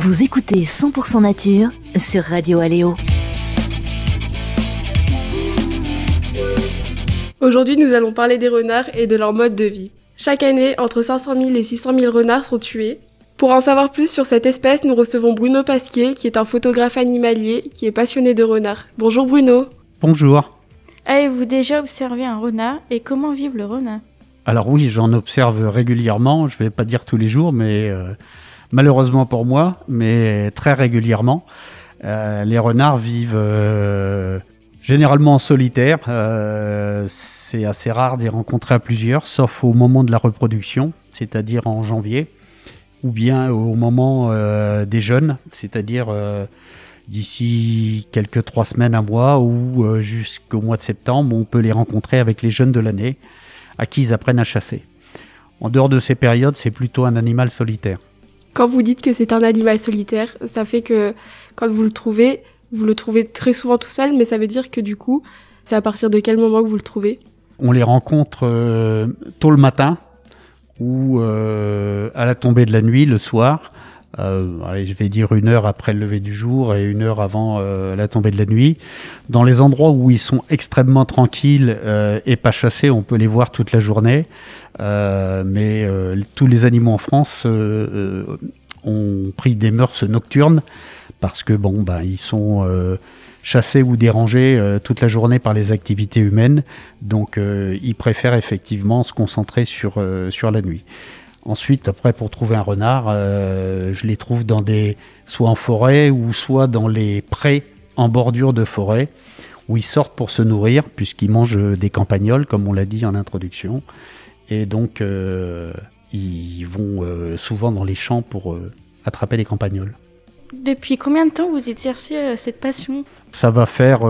Vous écoutez 100% Nature sur Radio Aléo. Aujourd'hui, nous allons parler des renards et de leur mode de vie. Chaque année, entre 500 000 et 600 000 renards sont tués. Pour en savoir plus sur cette espèce, nous recevons Bruno Pasquier, qui est un photographe animalier, qui est passionné de renards. Bonjour Bruno. Bonjour. Avez-vous déjà observé un renard et comment vit le renard ? Alors oui, j'en observe régulièrement, je vais pas dire tous les jours, mais malheureusement pour moi, mais très régulièrement. Les renards vivent généralement en solitaire. C'est assez rare d'y rencontrer à plusieurs, sauf au moment de la reproduction, c'est-à-dire en janvier, ou bien au moment des jeunes, c'est-à-dire d'ici quelques 3 semaines, un mois, ou jusqu'au mois de septembre, on peut les rencontrer avec les jeunes de l'année, à qui ils apprennent à chasser. En dehors de ces périodes, c'est plutôt un animal solitaire. Quand vous dites que c'est un animal solitaire, ça fait que quand vous le trouvez très souvent tout seul, mais ça veut dire que du coup, c'est à partir de quel moment que vous le trouvez ? On les rencontre tôt le matin ou à la tombée de la nuit, le soir. Je vais dire 1 heure après le lever du jour et 1 heure avant la tombée de la nuit. Dans les endroits où ils sont extrêmement tranquilles et pas chassés, on peut les voir toute la journée. Mais tous les animaux en France ont pris des mœurs nocturnes parce que ils sont chassés ou dérangés toute la journée par les activités humaines. Donc ils préfèrent effectivement se concentrer sur la nuit. Ensuite, après, pour trouver un renard, je les trouve soit en forêt ou soit dans les prés en bordure de forêt, où ils sortent pour se nourrir, puisqu'ils mangent des campagnols, comme on l'a dit en introduction. Et donc, ils vont souvent dans les champs pour attraper les campagnols. Depuis combien de temps vous exercez cette passion ? Ça va faire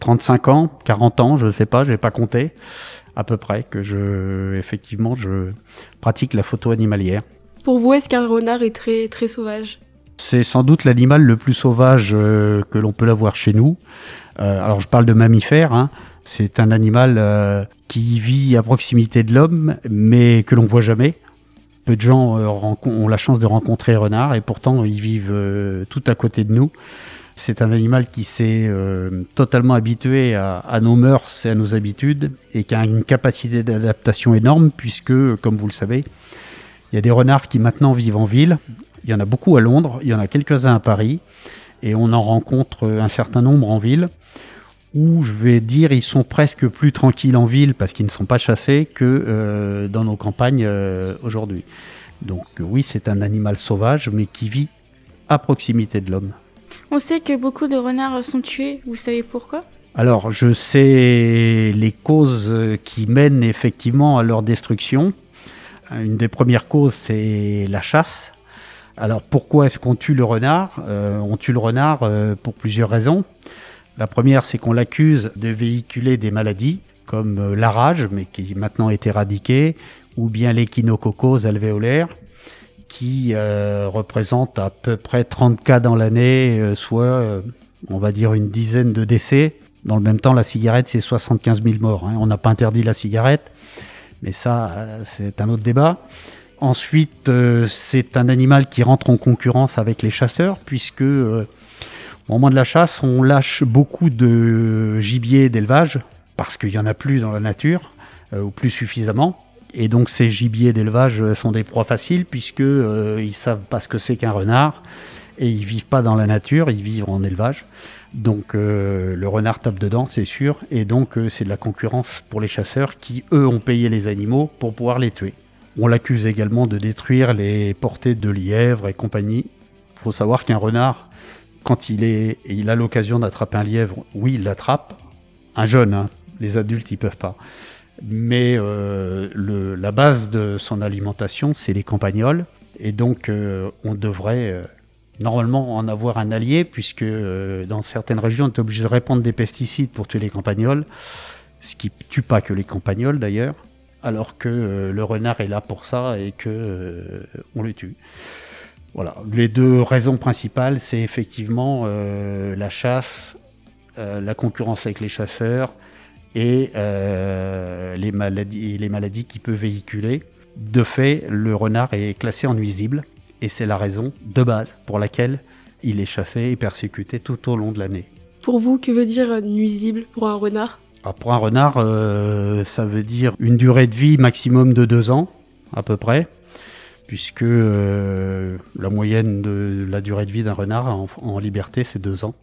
35 ans, 40 ans, je ne sais pas, je n'ai pas compté. À peu près, que je pratique la photo animalière. Pour vous, est-ce qu'un renard est très, très sauvage ? C'est sans doute l'animal le plus sauvage que l'on peut avoir chez nous. Alors je parle de mammifères, hein. C'est un animal qui vit à proximité de l'homme, mais que l'on ne voit jamais. Peu de gens ont la chance de rencontrer les renards, et pourtant ils vivent tout à côté de nous. C'est un animal qui s'est totalement habitué à nos mœurs et à nos habitudes et qui a une capacité d'adaptation énorme puisque, comme vous le savez, il y a des renards qui maintenant vivent en ville. Il y en a beaucoup à Londres, il y en a quelques-uns à Paris et on en rencontre un certain nombre en ville où, je vais dire, ils sont presque plus tranquilles en ville parce qu'ils ne sont pas chassés que dans nos campagnes aujourd'hui. Donc oui, c'est un animal sauvage mais qui vit à proximité de l'homme. On sait que beaucoup de renards sont tués, vous savez pourquoi ? Alors, je sais les causes qui mènent effectivement à leur destruction. Une des premières causes, c'est la chasse. Alors, pourquoi est-ce qu'on tue le renard ? On tue le renard pour plusieurs raisons. La première, c'est qu'on l'accuse de véhiculer des maladies, comme la rage, mais qui maintenant est éradiquée, ou bien l'échinococose alvéolaire, qui représente à peu près 30 cas dans l'année, soit, on va dire, une dizaine de décès. Dans le même temps, la cigarette, c'est 75 000 morts. Hein. On n'a pas interdit la cigarette, mais ça, c'est un autre débat. Ensuite, c'est un animal qui rentre en concurrence avec les chasseurs, puisque au moment de la chasse, on lâche beaucoup de gibier d'élevage, parce qu'il n'y en a plus dans la nature, ou plus suffisamment. Et donc ces gibiers d'élevage sont des proies faciles puisque ils savent pas ce que c'est qu'un renard et ils vivent pas dans la nature, ils vivent en élevage. Donc le renard tape dedans, c'est sûr, et donc c'est de la concurrence pour les chasseurs qui eux ont payé les animaux pour pouvoir les tuer. On l'accuse également de détruire les portées de lièvres et compagnie. Il faut savoir qu'un renard, quand il a l'occasion d'attraper un lièvre, oui, il l'attrape. Un jeune, hein, les adultes ils peuvent pas. Mais la base de son alimentation, c'est les campagnols. Et donc, on devrait normalement en avoir un allié, puisque dans certaines régions, on est obligé de répandre des pesticides pour tuer les campagnols, ce qui ne tue pas que les campagnols d'ailleurs, alors que le renard est là pour ça et qu'on le tue. Voilà. Les 2 raisons principales, c'est effectivement la chasse, la concurrence avec les chasseurs, et les maladies qu'il peut véhiculer. De fait, le renard est classé en nuisible et c'est la raison de base pour laquelle il est chassé et persécuté tout au long de l'année. Pour vous, que veut dire nuisible pour un renard ? Pour un renard, ça veut dire une durée de vie maximum de 2 ans, à peu près, puisque la moyenne de la durée de vie d'un renard en liberté, c'est 2 ans.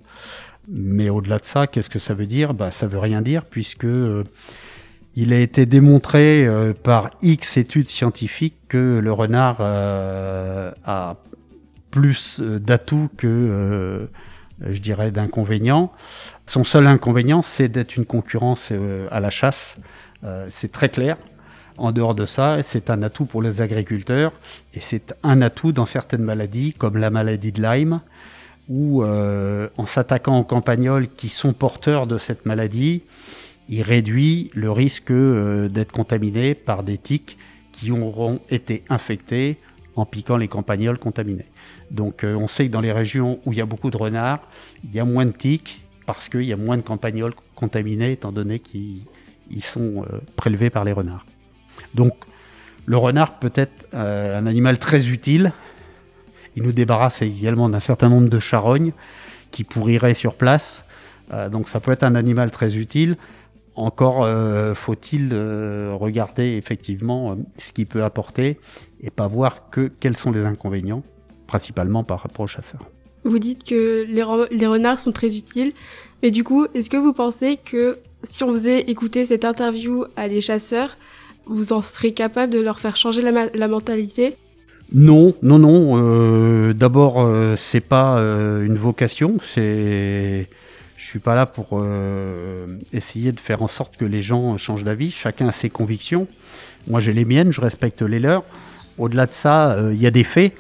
Mais au-delà de ça, qu'est-ce que ça veut dire ? Ça veut rien dire, puisque il a été démontré par X études scientifiques que le renard a plus d'atouts que, je dirais, d'inconvénients. Son seul inconvénient, c'est d'être une concurrence à la chasse. C'est très clair. En dehors de ça, c'est un atout pour les agriculteurs et c'est un atout dans certaines maladies, comme la maladie de Lyme, où en s'attaquant aux campagnols qui sont porteurs de cette maladie, il réduit le risque d'être contaminé par des tiques qui auront été infectés en piquant les campagnols contaminés. Donc on sait que dans les régions où il y a beaucoup de renards, il y a moins de tiques parce qu'il y a moins de campagnols contaminés étant donné qu'ils sont prélevés par les renards. Donc le renard peut être un animal très utile. Il nous débarrasse également d'un certain nombre de charognes qui pourriraient sur place. Donc ça peut être un animal très utile. Encore faut-il regarder effectivement ce qu'il peut apporter et pas voir quels sont les inconvénients, principalement par rapport aux chasseurs. Vous dites que les renards sont très utiles, mais du coup, est-ce que vous pensez que si on faisait écouter cette interview à des chasseurs, vous en serez capable de leur faire changer la mentalité ? Non. D'abord, c'est pas une vocation. Je suis pas là pour essayer de faire en sorte que les gens changent d'avis. Chacun a ses convictions. Moi, j'ai les miennes, je respecte les leurs. Au-delà de ça, il y a des faits.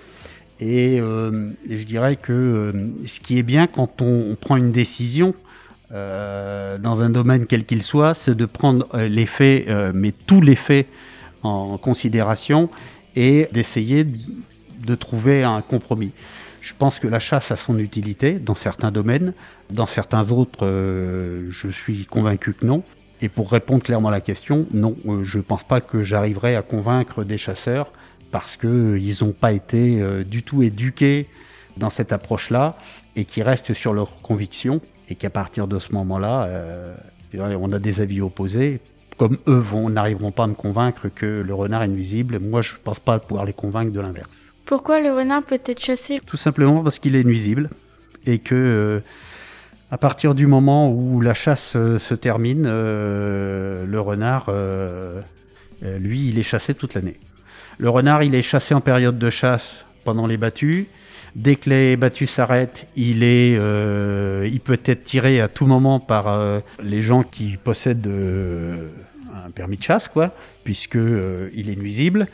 Et je dirais que ce qui est bien quand on prend une décision dans un domaine quel qu'il soit, c'est de prendre les faits, mais tous les faits en considération et d'essayer de trouver un compromis. Je pense que la chasse a son utilité dans certains domaines, dans certains autres, je suis convaincu que non. Et pour répondre clairement à la question, non, je ne pense pas que j'arriverai à convaincre des chasseurs parce qu'ils n'ont pas été du tout éduqués dans cette approche-là et qui restent sur leurs convictions et qu'à partir de ce moment-là, on a des avis opposés. Comme eux n'arriveront pas à me convaincre que le renard est nuisible, moi je ne pense pas pouvoir les convaincre de l'inverse. Pourquoi le renard peut être chassé ? Tout simplement parce qu'il est nuisible et que à partir du moment où la chasse se termine, le renard, lui, il est chassé toute l'année. Le renard, il est chassé en période de chasse pendant les battues. Dès que les battues s'arrêtent, il peut être tiré à tout moment par les gens qui possèdent un permis de chasse, puisque il est nuisible.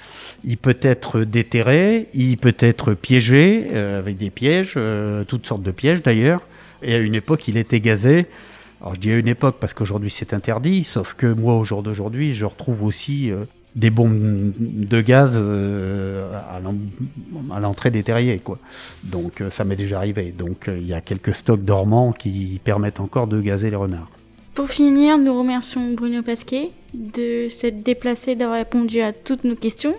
Il peut être déterré, il peut être piégé avec des pièges, toutes sortes de pièges d'ailleurs. Et à une époque, il était gazé. Alors je dis à une époque parce qu'aujourd'hui c'est interdit, sauf que moi au jour d'aujourd'hui, je retrouve aussi des bombes de gaz à l'entrée des terriers, Donc ça m'est déjà arrivé. Donc il y a quelques stocks dormants qui permettent encore de gazer les renards. Pour finir, nous remercions Bruno Pasquier de s'être déplacé, d'avoir répondu à toutes nos questions,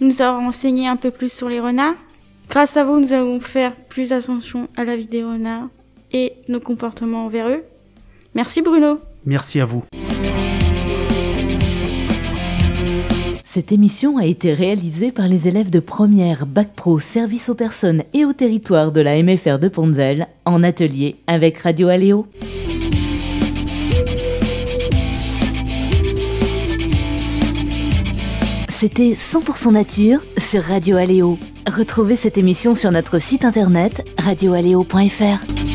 nous avoir renseigné un peu plus sur les renards. Grâce à vous, nous allons faire plus attention à la vie des renards et nos comportements envers eux. Merci Bruno. Merci à vous. Cette émission a été réalisée par les élèves de première Bac Pro Service aux personnes et au territoire de la MFR de Pontevel en atelier avec Radio Aléo. C'était 100% nature sur Radio Aléo. Retrouvez cette émission sur notre site internet radioaléo.fr.